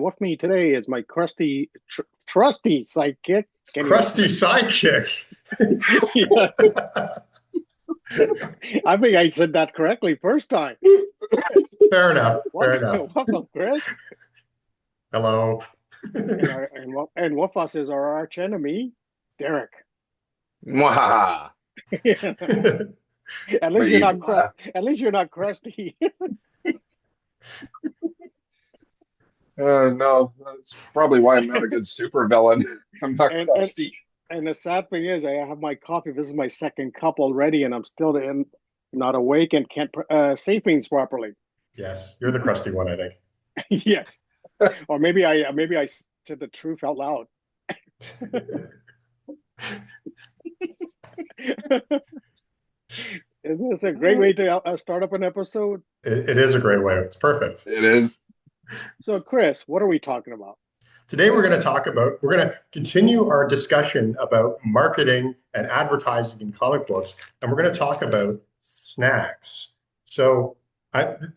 with me today is my trusty sidekick. Can you? Crusty sidekick. Yes, I think I said that correctly first time. Chris, Fair enough. Fair enough. welcome, Chris. Hello. And with us is our arch enemy, Derek. Mwahaha. At least you're Maybe. not at least you're not crusty. No, that's probably why I'm not a good supervillain. I'm not and, and crusty. and the sad thing is, I have my coffee. This is my second cup already, and I'm still not awake and can't say things properly. Yes, you're the crusty one, I think. Yes, or maybe I said the truth out loud. Isn't this a great way to start up an episode? It is a great way. It's perfect. It is. So, Chris, what are we talking about? Today, we're going to continue our discussion about marketing and advertising in comic books, and we're going to talk about snacks. So,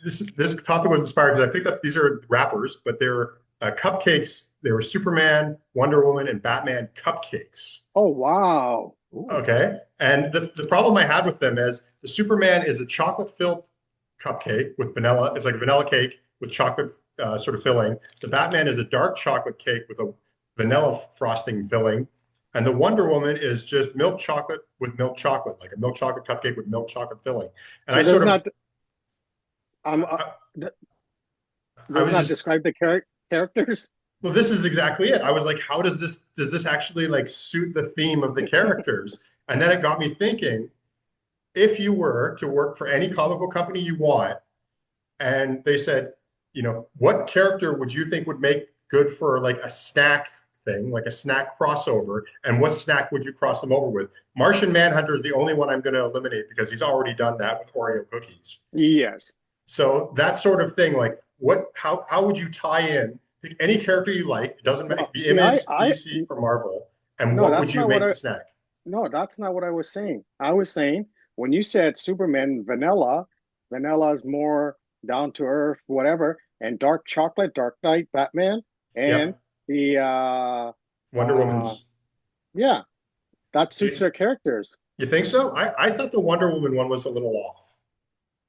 this topic was inspired because I picked up, these are wrappers, but they're cupcakes. They were Superman, Wonder Woman, and Batman cupcakes. Oh, wow. Ooh. Okay. And the problem I had with them is the Superman is a chocolate-filled cupcake with vanilla. It's like a vanilla cake with chocolate sort of filling. The Batman is a dark chocolate cake with a vanilla frosting filling. And the Wonder Woman is just milk chocolate with milk chocolate, like a milk chocolate cupcake with milk chocolate filling. And so I sort not, of... does not describe the characters? Well, this is exactly it. I was like, how does this actually like suit the theme of the characters? And then it got me thinking, if you were to work for any comic book company you want, and they said, what character would you think would make good for like a snack thing, like a snack crossover, and what snack would you cross them over with? Martian Manhunter is the only one I'm going to eliminate because he's already done that with Oreo cookies. Yes. So that sort of thing, like how would you tie in? Pick any character you like. It doesn't matter. Be Image, DC, or Marvel. And what would you make the snack? No, that's not what I was saying. I was saying when you said Superman vanilla is more down to earth, whatever, and dark chocolate, Dark Knight, Batman, and the Wonder Woman's. Yeah, that suits their characters. You think so? I thought the Wonder Woman one was a little off.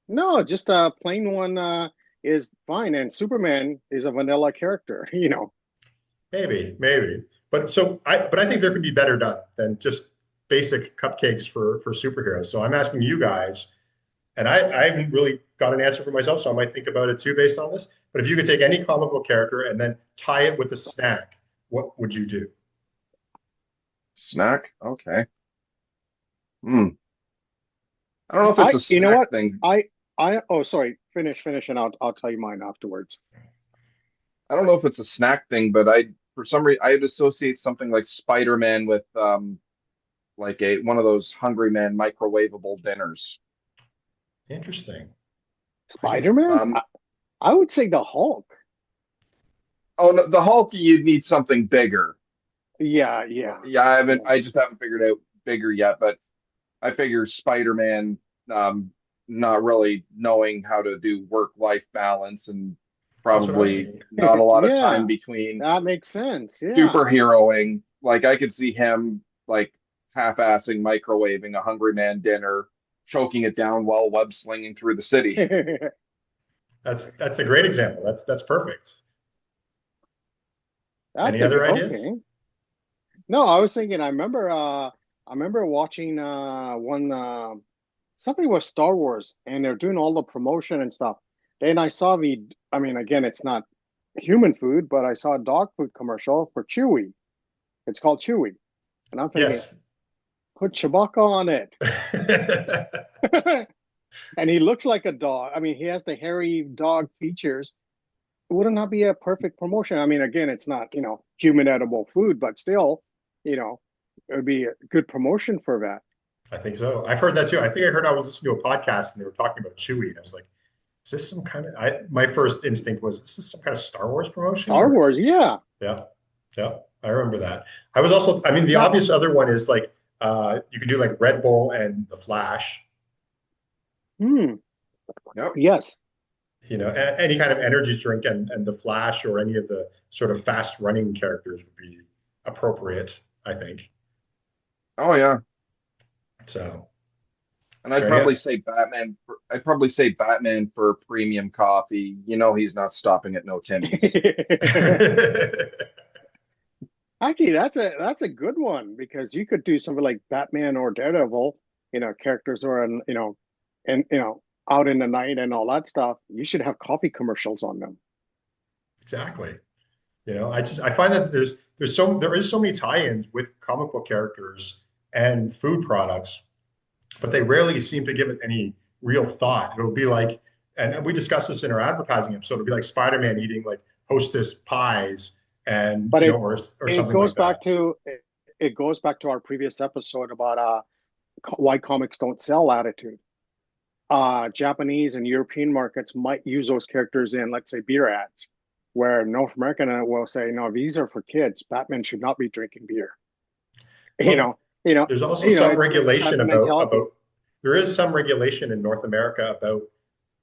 No, just a plain one is fine, and Superman is a vanilla character, Maybe. But I think there could be better done than just basic cupcakes for superheroes. So I'm asking you guys, and I haven't really got an answer for myself, so I might think about it too based on this. But if you could take any comic book character and then tie it with a snack, what would you do? Snack? Okay. I don't know if it's a snack thing. Oh, sorry. Finish, and I'll tell you mine afterwards. I don't know if it's a snack thing, but for some reason I'd associate something like Spider-Man with like one of those Hungry Man microwavable dinners. Interesting. Spider-Man? I would say the Hulk. Oh no, the Hulk, you'd need something bigger. Yeah. I just haven't figured out bigger yet, but I figure Spider-Man not really knowing how to do work-life balance and probably not a lot of time between. That makes sense. Yeah. Superheroing. Like I could see him like half-assing microwaving a Hungry Man dinner, choking it down while web slinging through the city. That's a great example. That's perfect. Any other ideas? Okay. No, I was thinking. I remember watching one something with Star Wars, and they're doing all the promotion and stuff. Then I saw again, it's not human food, but I saw a dog food commercial for Chewy. It's called Chewy, and I'm thinking, put Chewbacca on it. And he looks like a dog. He has the hairy dog features. Wouldn't that be a perfect promotion? Again, it's not, human edible food, but still, it would be a good promotion for that. I think so. I've heard that too. I think I was listening to a podcast and they were talking about Chewy, and I was like, is this some kind of, my first instinct was, this is some kind of Star Wars promotion? Star Wars, yeah. Yeah. I remember that. I was also, the obvious other one is like, you could do like Red Bull and the Flash. Yep. Yes. any kind of energy drink and the Flash or any of the sort of fast running characters would be appropriate, I think. Oh yeah. So, And so any, I'd probably say Batman for premium coffee. You know he's not stopping at no Timmy's. Actually, that's a good one because you could do something like Batman or Daredevil, characters who are and out in the night and all that stuff. You should have coffee commercials on them. exactly. I find that there is so many tie-ins with comic book characters and food products, but they rarely seem to give it any real thought. It'll be like, and we discussed this in our advertising episode, it'll be like Spider-Man eating like Hostess pies and But or it something goes like that. back to it goes back to our previous episode about why comics don't sell attitude. Japanese and European markets might use those characters in, let's say, beer ads, where North American will say, no, these are for kids. Batman should not be drinking beer. You Well, know, you know, there's also some it's regulation that mentality. about there is some regulation in North America about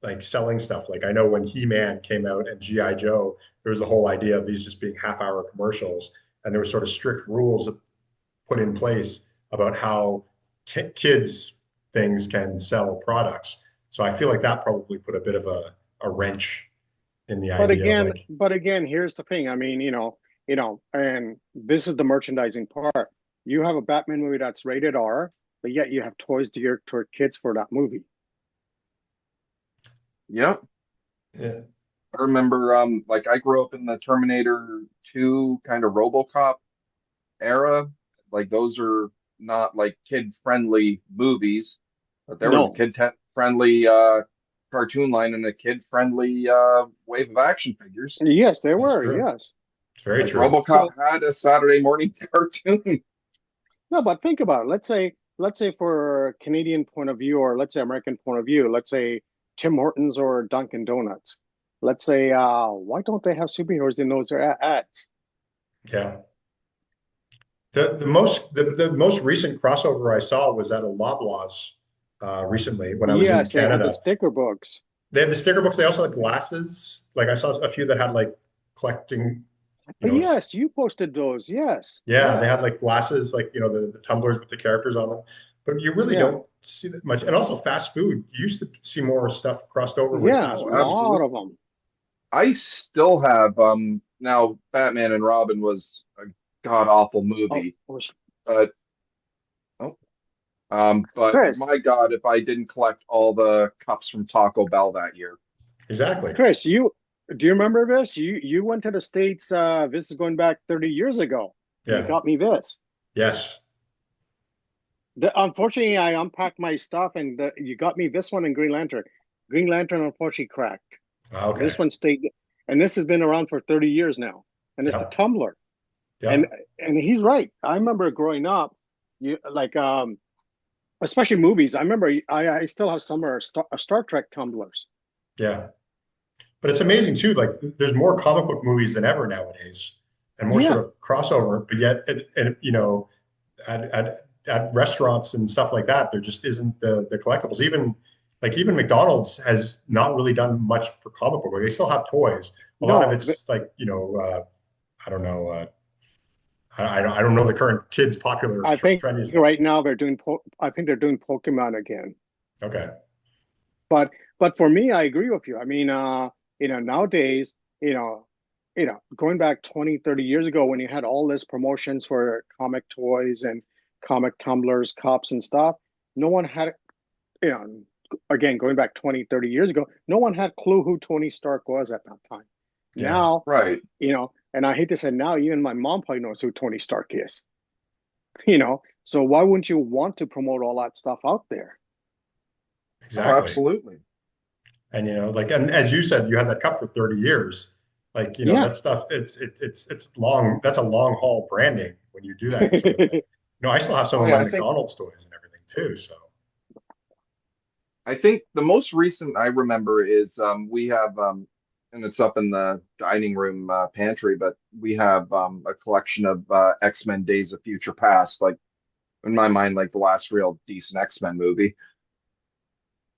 like selling stuff. Like I know when He-Man came out and G.I. Joe, there was the whole idea of these just being half-hour commercials, and there were sort of strict rules put in place about how kids things can sell products. So I feel like that probably put a bit of a wrench in the idea of like, But again, here's the thing. I mean, and this is the merchandising part. You have a Batman movie that's rated R, but yet you have toys geared toward kids for that movie. Yep. yeah, I remember like I grew up in the Terminator 2 kind of RoboCop era. Like those are not like kid friendly movies, but there was a No. kid friendly cartoon line and a kid friendly wave of action figures. Yes, there that's were. true. Yes. It's very Like true. RoboCop So had a Saturday morning cartoon. no, but think about it. Let's say for Canadian point of view, or let's say American point of view, let's say Tim Hortons or Dunkin' Donuts. Let's say, why don't they have superheroes in those ads? Yeah. The most recent crossover I saw was at a Loblaws recently when I was in Yes, they had the Canada. sticker books. They had the sticker books. They also had glasses. Like I saw a few that had like collecting, you know, Yes, you posted those. Yes. yeah, they Yeah. had like glasses, like the tumblers with the characters on them. But you really Yeah. don't see that much. And also fast food. You used to see more stuff crossed over with Yeah. A fast Oh, food. lot absolutely. of them. I still have now Batman and Robin was a god awful Oh, movie, but oh, but Chris, my God, if I didn't collect all the cups from Taco Bell that year. Exactly. Chris, do you remember this? You went to the States, this is going back 30 years ago, and you Yeah. got me this. Yes. Unfortunately, I unpacked my stuff and you got me this one in Green Lantern. Green Lantern unfortunately cracked. Okay. This one stayed, and this has been around for 30 years now. And it's the Yep. tumbler. And Yep. and he's right. I remember growing up, you like especially movies. I remember I still have some of our Star Trek tumblers. Yeah. But it's amazing too. Like there's more comic book movies than ever nowadays, and more sort Yeah. of crossover. But yet, at, at at restaurants and stuff like that, there just isn't the collectibles. Even McDonald's has not really done much for comic book. Like they still have toys. A lot of No, it's like I don't know. I don't know the current kids popular I think trendy stuff. right now I think they're doing Pokemon again. Okay. But for me, I agree with you. I mean, nowadays, going back 20, 30 years ago when you had all this promotions for comic toys and comic tumblers, cups and stuff, no one had, you know, again, going back 20, 30 years ago, no one had clue who Tony Stark was at that time. Yeah. Now, Right. and I hate to say now, even my mom probably knows who Tony Stark is, you know, so why wouldn't you want to promote all that stuff out there? Oh, Exactly. absolutely. And like and as you said, you had that cup for 30 years. Like, Yeah. that stuff, it's long, that's a long haul branding when you do that sort of thing. I still have some Oh of yeah, my McDonald's toys and everything too. So I think the most recent I remember is we have and it's up in the dining room pantry, but we have a collection of X-Men Days of Future Past, like in my mind, like the last real decent X-Men movie.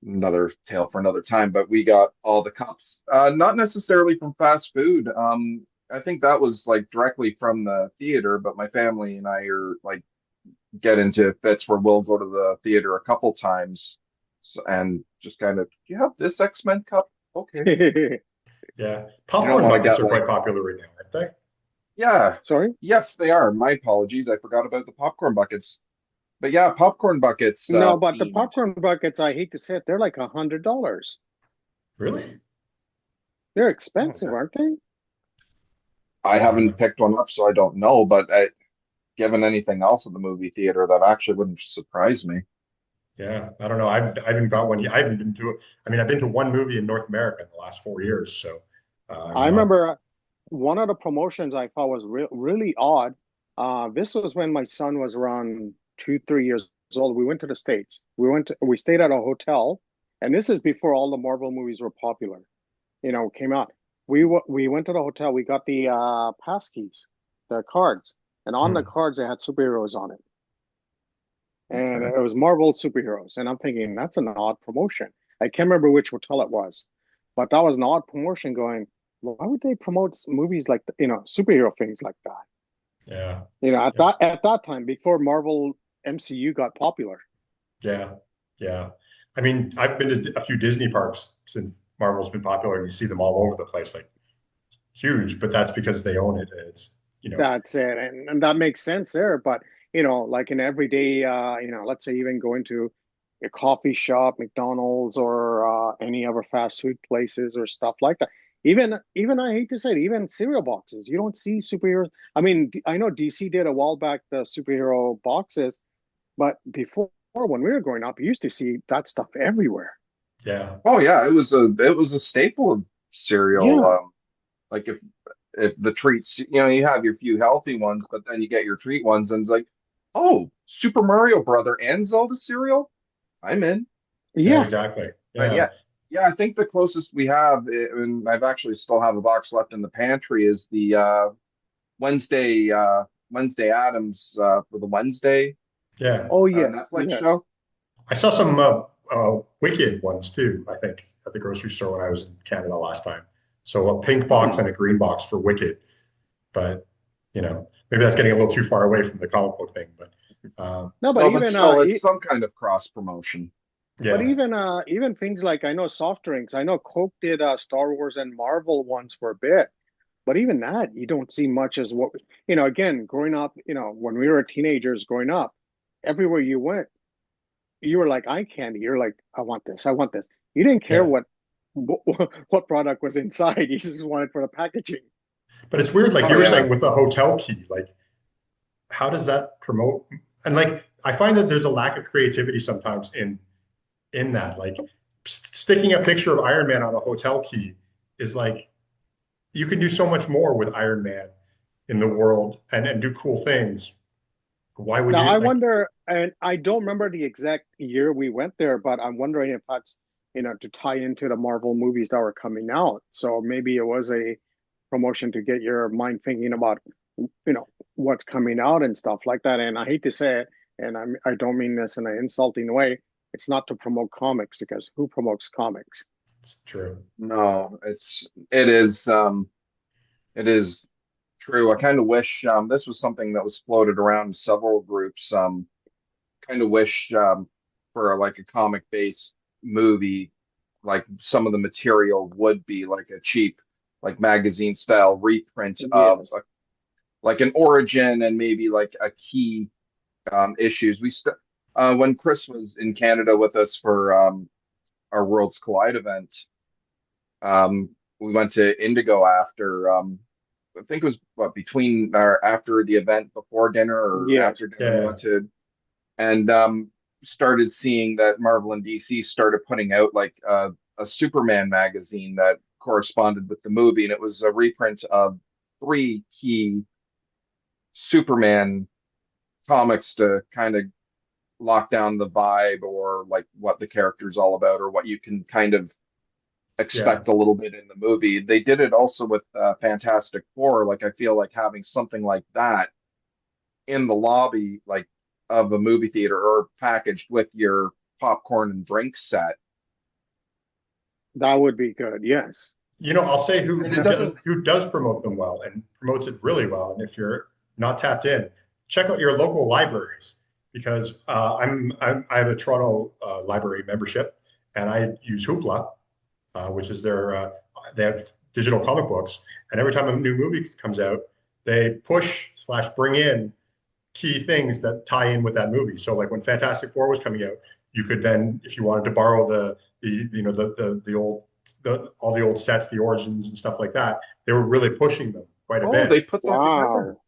another tale for another time. But we got all the cups, not necessarily from fast food. I think that was like directly from the theater, but my family and I are like get into fits where we'll go to the theater a couple times, and just kind of, you have this X-Men cup? Okay. Yeah. You don't Popcorn want to buckets get are like, quite popular right now, aren't they? yeah, Sorry? yes, they are. My apologies. I forgot about the popcorn buckets. But yeah, popcorn buckets No, but the themed. popcorn buckets, I hate to say it, they're like $100. Really? They're Oh, expensive, aren't they? I I don't haven't know. picked one up, so I don't know. But given anything else at the movie theater, that actually wouldn't surprise me. Yeah, I don't know. I haven't got one. I haven't been to. I mean, I've been to one movie in North America in the last 4 years, so I'm I not. remember one of the promotions I thought was really odd. This was when my son was around 2, 3 years old. We went to the States. We stayed at a hotel, and this is before all the Marvel movies were popular. Came out. We went to the hotel. We got the pass keys, the cards, and on the Hmm, cards they had superheroes on it, and Okay. it was Marvel superheroes. And I'm thinking that's an odd promotion. I can't remember which hotel it was, but that was an odd promotion. Going, why would they promote movies like superhero things like that? yeah, At yeah, that time before Marvel MCU got popular. yeah, yeah. I mean, I've been to a few Disney parks since Marvel's been popular, and you see them all over the place, like huge. But that's because they own it, and it's That's it, and that makes sense there. But like in everyday, let's say even going to a coffee shop, McDonald's, or any other fast food places or stuff like that. Even I hate to say it, even cereal boxes, you don't see superheroes. I mean, I know DC did a while back the superhero boxes, but before when we were growing up, you used to see that stuff everywhere. yeah, Oh yeah, it was a staple of cereal. Yeah, Like if the treats, you have your few healthy ones, but then you get your treat ones, and it's like, oh, Super Mario Brother and Zelda cereal, I'm in. yeah, yeah, exactly. But Yeah, yeah, yeah, I think the closest we have, and I've actually still have a box left in the pantry, is the Wednesday Wednesday Adams for the Wednesday yeah. oh yes, Netflix yes. show. I saw some Wicked ones too, I think, at the grocery store when I was in Canada last time. So a pink box Hmm. and a green box for Wicked. But, maybe that's getting a little too far away from the comic book thing. But No, but No, but even still, it's some kind of cross promotion. But yeah, even things like I know soft drinks. I know Coke did Star Wars and Marvel ones for a bit, but even that you don't see much as what Again, growing up, when we were teenagers growing up, everywhere you went, you were like eye candy. You're like, I want this, I want this. You didn't care yeah. what product was inside. You just wanted for the packaging. But it's weird, like Oh you were yeah. saying with the hotel key, like how does that promote? And like I find that there's a lack of creativity sometimes in that. Like sticking a picture of Iron Man on a hotel key is like you can do so much more with Iron Man in the world and do cool things. Why would Now you I like? wonder, and I don't remember the exact year we went there, but I'm wondering if that's to tie into the Marvel movies that were coming out. So maybe it was a promotion to get your mind thinking about what's coming out and stuff like that. And I hate to say it, and I don't mean this in an insulting way. It's not to promote comics because who promotes comics? It's true. No, it is true. I kind of wish this was something that was floated around several groups. Kind of wish for like a comic based movie, like some of the material would be like a cheap, like magazine style reprint of Yes. like an origin and maybe like a key issues. When Chris was in Canada with us for our Worlds Collide event, we went to Indigo after. I think it was what between or after the event, before dinner or Yes. after dinner. We Yeah, went to and started seeing that Marvel and DC started putting out like a Superman magazine that corresponded with the movie, and it was a reprint of three key Superman comics to kind of lock down the vibe or like what the character's all about or what you can kind of yeah, expect a little bit in the movie. They did it also with Fantastic Four. Like I feel like having something like that in the lobby, like of a movie theater or packaged with your popcorn and drink set, That would be good. Yes. I'll say And it doesn't. who does promote them well and promotes it really well. And if you're not tapped in, check out your local libraries because I have a Toronto library membership, and I use Hoopla, which is they have digital comic books, and every time a new movie comes out, they push slash bring in key things that tie in with that movie. So like when Fantastic Four was coming out, you could then, if you wanted to borrow the old all the old sets, the origins and stuff like that, they were really pushing them quite a Oh, they bit. put that together. Wow.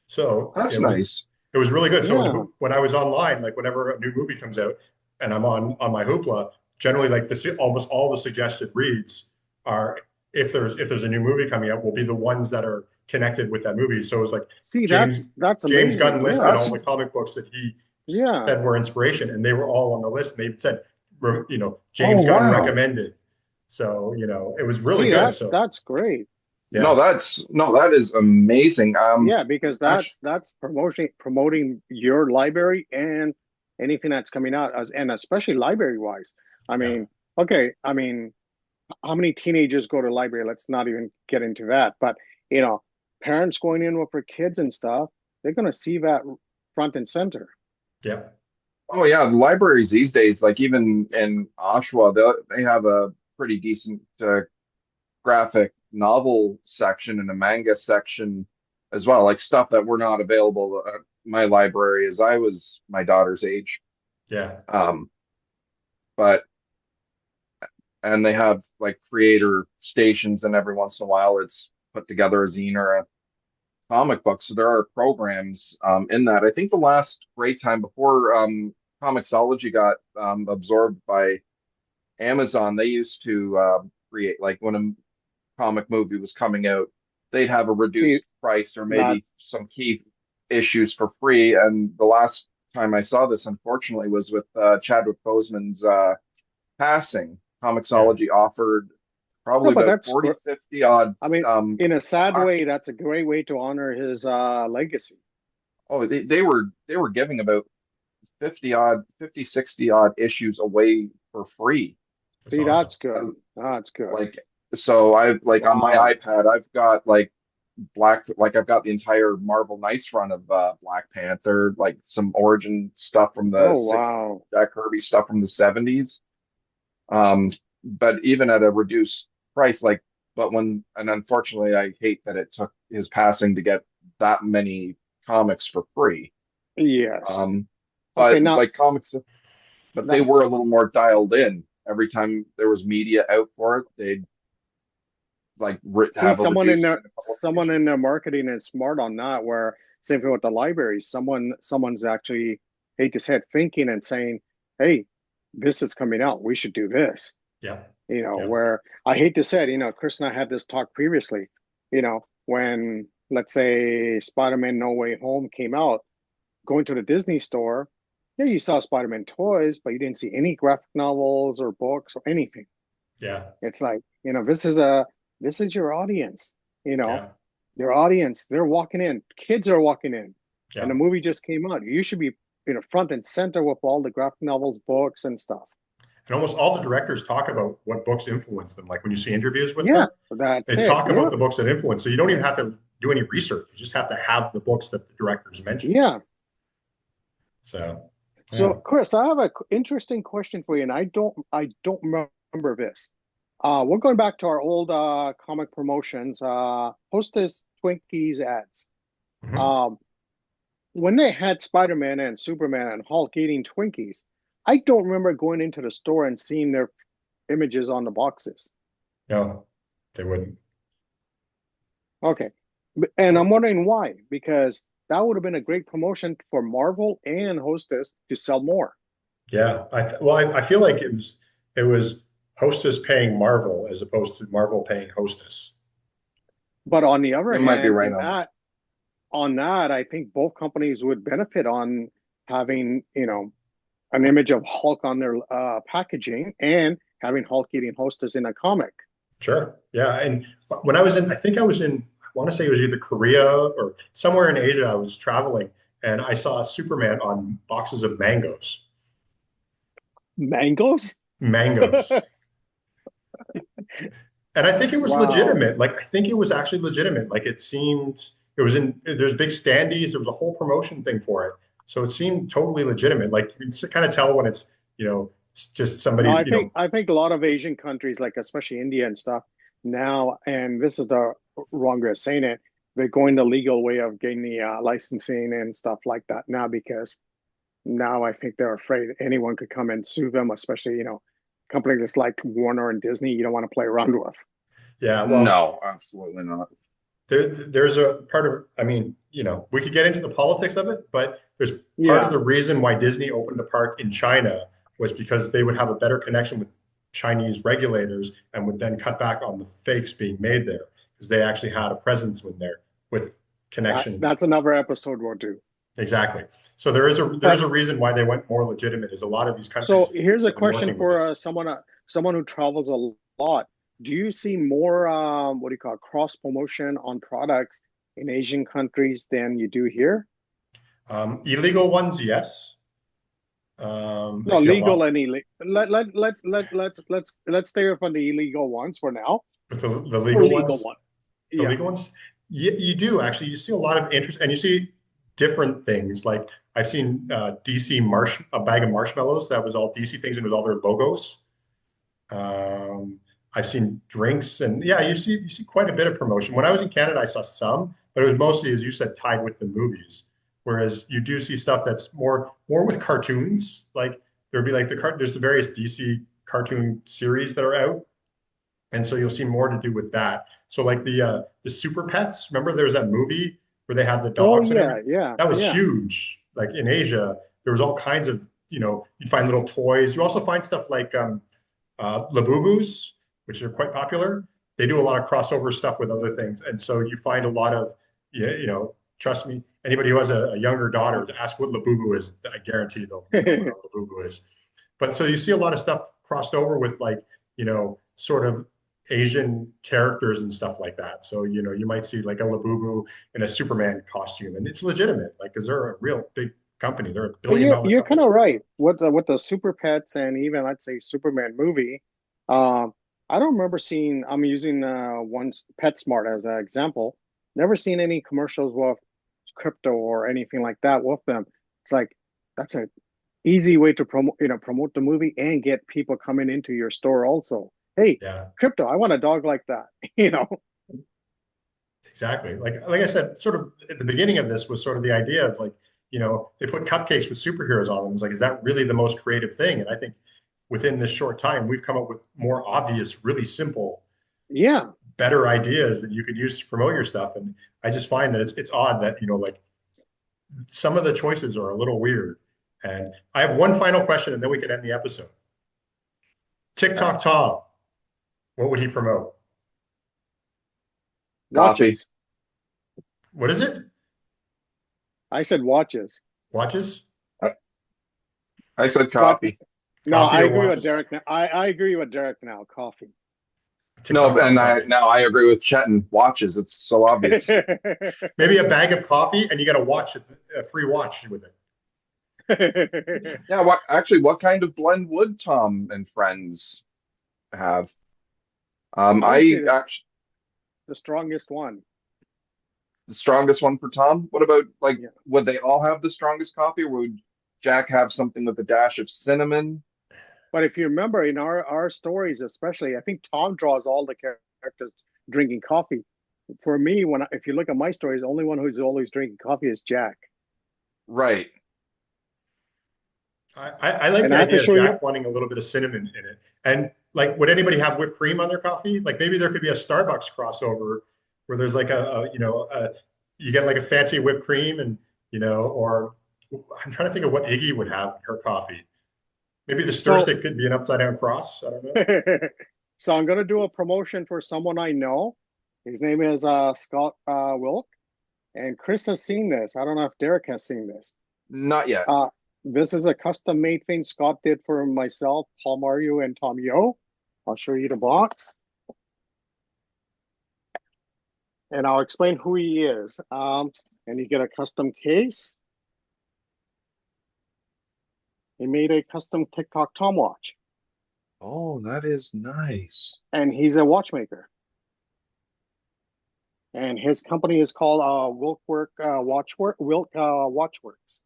So That's nice. it was really good. So Yeah. when I was online, like whenever a new movie comes out and I'm on my Hoopla, generally like this almost all the suggested reads are if there's a new movie coming out will be the ones that are connected with that movie. So it was like See, James that's James amazing. Gunn listed Yeah. all That's the comic books that he Yeah. said were inspiration, and they were all on the list. And they even said, oh James Gunn wow. recommended. So it was really See, good. So that's great. No, yeah, that is amazing. Yeah, because Actually, that's promoting your library and anything that's coming out, and especially library wise. I yeah, mean, okay, I mean, how many teenagers go to library? Let's not even get into that. But you know, parents going in with their kids and stuff, they're gonna see that front and center. yeah, oh yeah, the libraries these days, like even in Oshawa, they have a pretty decent graphic novel section and a manga section as well, like stuff that were not available at my library as I was my daughter's age. yeah, Um, but and they have like creator stations, and every once in a while it's put together a zine or a comic book. So there are programs in that. I think the last great time before Comixology got absorbed by Amazon, they used to create like when a comic movie was coming out, they'd have a See reduced price or that. maybe some key issues for free. And the last time I saw this, unfortunately, was with Chadwick Boseman's passing. yeah. Comixology offered No, probably but about that's 40, 50 odd. I mean, in a sad way, that's a great way to honor his legacy. Oh, they were giving about 50 odd, 50, 60 odd issues away for free. That's See, awesome. that's good. Um, That's good. like so I've like on my Wow. iPad, I've got I've got the entire Marvel Knights run of Black Panther, like some origin stuff from the Oh, 60s, wow. Jack Kirby stuff from the 70s. But even at a reduced price, and unfortunately, I hate that it took his passing to get that many comics for free. Yes. Um, Okay, but like comics, but they now were a little more dialed in. Every time there was media out for it, they'd see have a reduced in a couple of someone pages. in their marketing is smart on that. Where same thing with the library. Someone's actually hate to say it, thinking and saying, "Hey, this is coming out. We should do this." Yeah, yeah, Where I hate to say it, Chris and I had this talk previously. When let's say Spider-Man No Way Home came out, going to the Disney store, yeah, you saw Spider-Man toys, but you didn't see any graphic novels or books or anything. yeah, It's like, this is your audience, you know, yeah, your audience, they're walking in, kids are walking in, and yeah. the movie just came out. You should be, front and center with all the graphic novels, books, and stuff. And almost all the directors talk about what books influenced them. Like when you see interviews with Yeah, them, that's they it. talk about Yep. the books that influence. So you don't even have to do any research. You just have to have the books that the directors mentioned. Yeah. So, So, yeah. Chris, I have an interesting question for you, and I don't remember this. We're going back to our old comic promotions, Hostess Twinkies ads. Mhm. Um, when they had Spider-Man and Superman and Hulk eating Twinkies, I don't remember going into the store and seeing their images on the boxes. No, they wouldn't. Okay. And I'm So, wondering why, because that would have been a great promotion for Marvel and Hostess to sell more. yeah. I feel like it was Hostess paying Marvel as opposed to Marvel paying Hostess. But on the other You might be hand, right in on that. that, I think both companies would benefit on having, an image of Hulk on their packaging and having Hulk eating Hostess in a comic. Sure. Yeah. And when I was in, I think I was in, I want to say it was either Korea or somewhere in Asia. I was traveling and I saw Superman on boxes of mangoes. Mangoes? Mangoes. And I think it was Wow. legitimate. Like I think it was actually legitimate. Like it seemed it was in there's big standees. There was a whole promotion thing for it. So it seemed totally legitimate. Like you can kind of tell when it's, just No, somebody, I think a lot of Asian countries, like especially India and stuff, now, and this is the wrong way of saying it, they're going the legal way of getting the licensing and stuff like that now because now I think they're afraid anyone could come and sue them, especially, companies like Warner and Disney, you don't want to play around with. yeah, well, No, absolutely not. there's a part of, I mean, we could get into the politics of it, but there's part of Yeah, the reason why Disney opened a park in China was because they would have a better connection with Chinese regulators and would then cut back on the fakes being made there because they actually had a presence in there with connection. that's another episode we'll do. Exactly. So there is But a reason why they went more legitimate is a lot of these so countries here's a have been question working with it. for someone who travels a lot. Do you see more what do you call it, cross promotion on products in Asian countries than you do here? Illegal ones, yes. I No, see a legal lot and illegal. Let's stay up on the illegal ones for now. with the Or legal legal ones. one. The Yeah. legal ones, you do actually. You see a lot of interest, and you see different things. Like I've seen DC a bag of marshmallows that was all DC things and it was all their logos. Um, I've seen drinks, and yeah, you see quite a bit of promotion. When I was in Canada, I saw some, but it was mostly, as you said, tied with the movies. Whereas you do see stuff that's more with cartoons. Like there'd be like there's the various DC cartoon series that are out, and so you'll see more to do with that. So like the Super Pets, remember there was that movie where they had the Oh dogs and yeah, everything? yeah, That was yeah. huge. Like in Asia, there was all kinds of, you'd find little toys. You also find stuff like Labubus, which are quite popular. They do a lot of crossover stuff with other things. And so you find a lot of, yeah, trust me, anybody who has a younger daughter to ask what Labubu is, I guarantee they'll know what a Labubu is. But so you see a lot of stuff crossed over with like, sort of Asian characters and stuff like that. So, you might see like a Labubu in a Superman costume, and it's legitimate, like, because they're a real big company. They're a But billion you're dollar kind company. of right. With the Super Pets and even I'd say Superman movie, um, I don't remember seeing. I'm using one's PetSmart as an example. Never seen any commercials with crypto or anything like that with them. It's like that's a easy way to promote the movie and get people coming into your store also. Hey, Yeah. crypto, I want a dog like that. You know. Exactly. Like I said, sort of at the beginning of this was sort of the idea of like, they put cupcakes with superheroes on them. It's like, is that really the most creative thing? And I think within this short time, we've come up with more obvious, really simple, Yeah. better ideas that you could use to promote your stuff. And I just find that it's odd that, like some of the choices are a little weird. And I have one final question and then we can end the episode. Okay. TikTok Tom, what would he promote? Coffee. Watches. What is it? I said watches. Watches? I I said But coffee. no, Coffee I or agree with watches? Derek now. I agree with Derek now. Coffee. TikTok No, Tom and I coffee. now I agree with Chet and watches. It's so obvious. Maybe a bag of coffee and you get a free watch with it. Yeah, what kind of blend would Tom and friends have? I would say I this actually the strongest one. the strongest one for Tom. What about like Yeah. would they all have the strongest coffee, or would Jack have something with a dash of cinnamon? But if you remember in our stories, especially, I think Tom draws all the characters drinking coffee. For me, if you look at my stories, the only one who's always drinking coffee is Jack. Right. I like And the I have to idea of show you. Jack wanting a little bit of cinnamon in it. And like, would anybody have whipped cream on their coffee? Like maybe there could be a Starbucks crossover where there's like you get like a fancy whipped cream and, or I'm trying to think of what Iggy would have in her coffee. Maybe the stir So, stick could be an upside down cross. I don't know. so I'm gonna do a promotion for someone I know. His name is Scott Wilk, and Chris has seen this. I don't know if Derek has seen this. Not yet. Uh, this is a custom made thing Scott did for myself, Paul Mario, and Tom Yo. I'll show you the box, and I'll explain who he is. And you get a custom case. He made a custom TikTok Tom watch. Oh, that is nice. and he's a watchmaker. And his company is called Wilk Watchworks.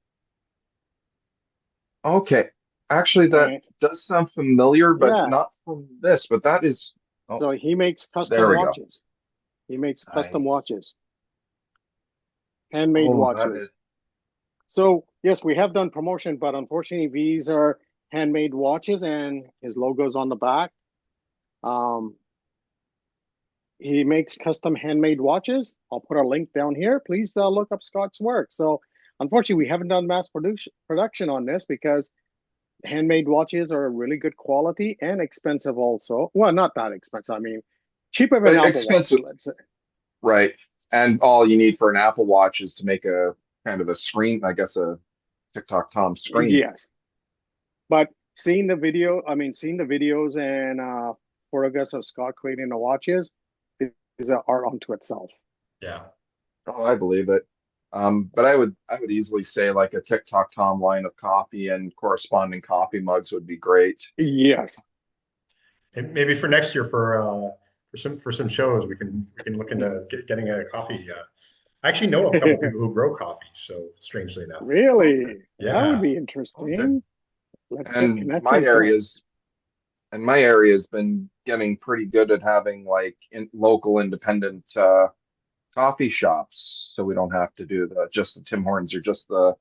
Okay. Actually, that And does sound familiar, but yeah, not from this. But that is, oh, so he makes there custom we go. watches. He makes custom Nice. watches, handmade Oh, that is, watches. So yes, we have done promotion, but unfortunately, these are handmade watches, and his logo's on the back. Um, he makes custom handmade watches. I'll put a link down here. Please look up Scott's work. So unfortunately, we haven't done mass production on this because handmade watches are really good quality and expensive also. Well, not that expensive. I mean, cheaper than an Apple Watch, expensive, let's say. right? And all you need for an Apple Watch is to make a kind of a screen, I guess a TikTok Tom screen. Yes. But seeing the video, I mean, seeing the videos and photographs of Scott creating the watches is an art unto itself. Yeah. Oh, I believe it. But I would easily say like a TikTok Tom line of coffee and corresponding coffee mugs would be great. Yes. Maybe for next year for some shows we can look into getting a coffee. I actually know a couple people who grow coffee, so strangely enough. Okay. Really? That would Yeah. be Okay. interesting. Let's get And my connections going. area's and my area's been getting pretty good at having like local independent coffee shops, so we don't have to do the just the Tim Hortons or just the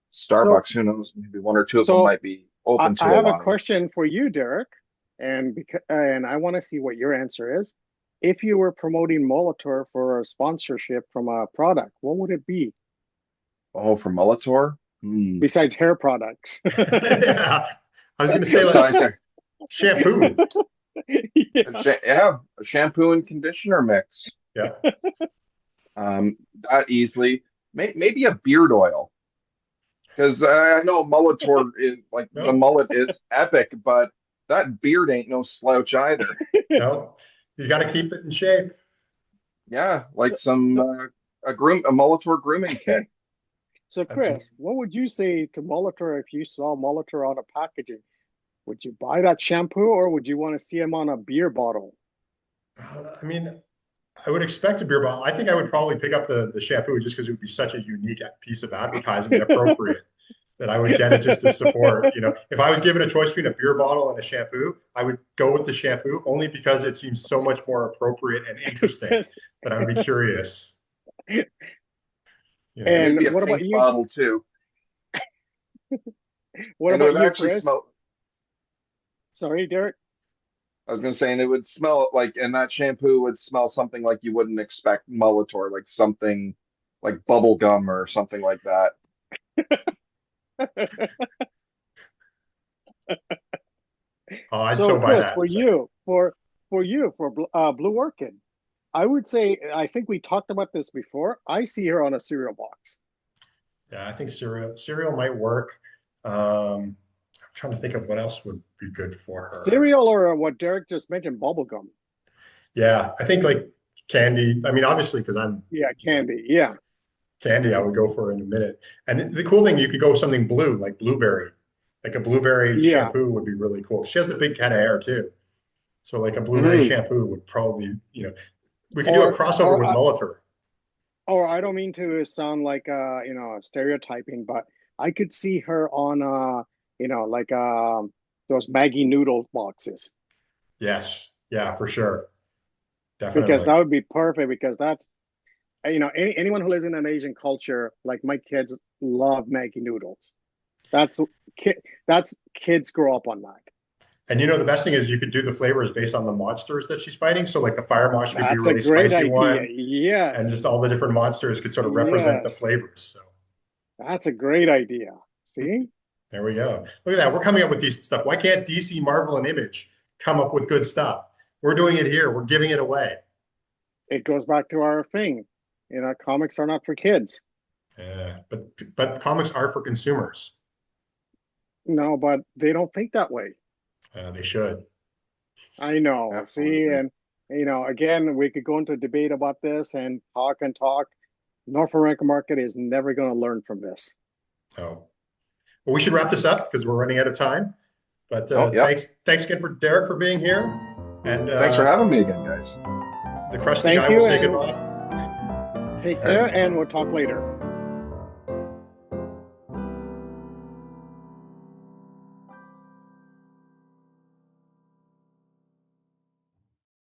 So, Starbucks. Who knows? Maybe one or two of them so might be open I to a have a line. question for you, Derek, and I want to see what your answer is. If you were promoting Molitor for a sponsorship from a product, what would it be Oh, for Molitor? Hmm. besides hair products? Yeah. I was gonna say like Besides, shampoo. Yeah. yeah, a shampoo and conditioner mix. Yeah. That easily. Maybe a beard oil. Because I know Molitor is like the No, mullet is epic, but that beard ain't no slouch either. no. You got to keep it in shape. Yeah, like So, some so, a Molitor grooming kit. so, I mean, Chris, what would you say to Molitor if you saw Molitor on a packaging? Would you buy that shampoo or would you want to see him on a beer bottle? I mean, I would expect a beer bottle. I think I would probably pick up the shampoo just because it would be such a unique piece of advertising and appropriate that I would get it just to support. You know, if I was given a choice between a beer bottle and a shampoo, I would go with the shampoo only because it seems so much more appropriate and interesting Yes. that I would be curious. You know, And Maybe a what about pink you? bottle too, What and it about would you, actually Chris? smell. Sorry, Derek. I was gonna say, and it would smell like, and that shampoo would smell something like you wouldn't expect Molitor, like something like bubble gum or something like that. oh, I'd So, so buy Chris, that in a second. for Blue Orchid, I would say I think we talked about this before. I see her on a cereal box. Yeah, I think cereal might work. I'm trying to think of what else would be good for her. Cereal or what Derek just mentioned, bubblegum. Yeah, I think like candy. I mean, obviously, because I'm, Yeah, you know, candy. Yeah, candy, I would go for in a minute. And the cool thing, you could go with something blue, like blueberry. Like a blueberry yeah. shampoo would be really cool. She has the big kind of hair too. So like a blueberry Hmm. shampoo would probably, we could do a Or crossover or with uh, Molitor. or I don't mean to sound like stereotyping, but I could see her on like those Maggie noodle boxes Yes. Yeah, for sure. because Definitely. that would be perfect because that's anyone who lives in an Asian culture, like my kids love Maggie noodles. That's kid that's kids grow up on that. And the best thing is you could do the flavors based on the monsters that she's fighting. So like the fire mosh could be a That's a really great spicy idea. one, and Yes. just all the different monsters could sort of represent the Yes. flavors. So That's a great idea. See? there we go. Look at that. We're coming up with these stuff. Why can't DC, Marvel, and Image come up with good stuff? We're doing it here. We're giving it away. It goes back to our thing. Comics are not for kids. But comics are for consumers. No, but they don't think that way. They should. I know. See, Absolutely. and again, we could go into a debate about this and talk and talk. North American market is never going to learn from this. Oh. Well, we should wrap this up because we're running out of time. But Oh, yeah. thanks again for Derek for being here. And Thanks for having me again, guys. the crusty Thank guy will you, say and goodbye. take All right. care, and we'll talk later.